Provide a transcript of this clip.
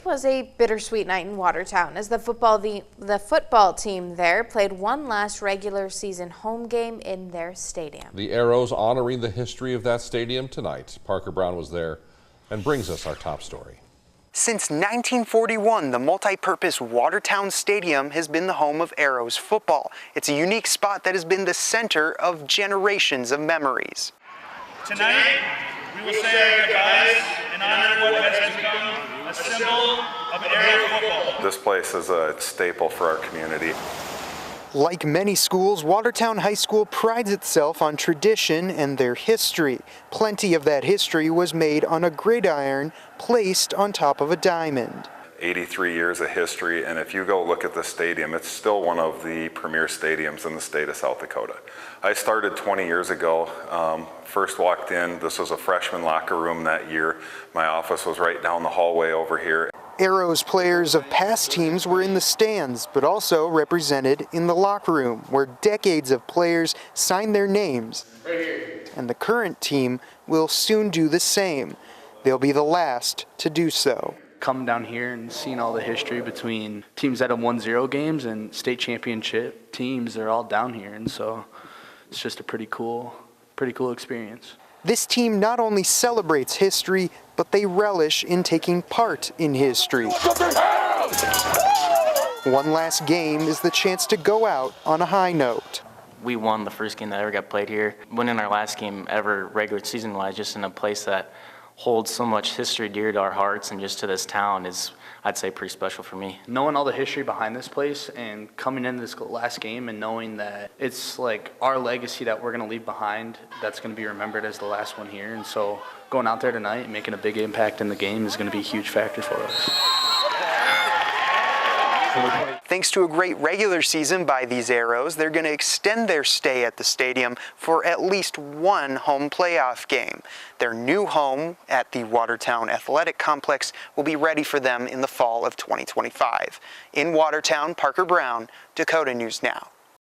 It was a bittersweet night in Watertown as the football team there played one last regular season home game in their stadium. The Arrows honoring the history of that stadium tonight. Parker Brown was there and brings us our top story. Since 1941, the multi-purpose Watertown Stadium has been the home of Arrows football. It's a unique spot that has been the center of generations of memories. Tonight, we will say our goodbyes and honor what has become a symbol of Arrow football. This place is a staple for our community. Like many schools, Watertown High School prides itself on tradition and their history. Plenty of that history was made on a gridiron placed on top of a diamond. 83 years of history, and if you go look at the stadium, it's still one of the premier stadiums in the state of South Dakota. I started 20 years ago. First walked in, this was a freshman locker room that year. My office was right down the hallway over here. Arrows players of past teams were in the stands, but also represented in the locker room, where decades of players signed their names. And the current team will soon do the same. They'll be the last to do so. Coming down here and seeing all the history between teams that have won 0 games and state championship teams, they're all down here, and so it's just a pretty cool experience. This team not only celebrates history, but they relish in taking part in history. One last game is the chance to go out on a high note. We won the first game that ever got played here. Winning our last game ever regular season-wise, just in a place that holds so much history dear to our hearts and just to this town is, I'd say, pretty special for me. Knowing all the history behind this place and coming into this last game and knowing that it's like our legacy that we're going to leave behind that's going to be remembered as the last one here. And so going out there tonight and making a big impact in the game is going to be a huge factor for us. Thanks to a great regular season by these Arrows, they're going to extend their stay at the stadium for at least one home playoff game. Their new home at the Watertown Athletic Complex will be ready for them in the fall of 2025. In Watertown, Parker Brown, Dakota News Now.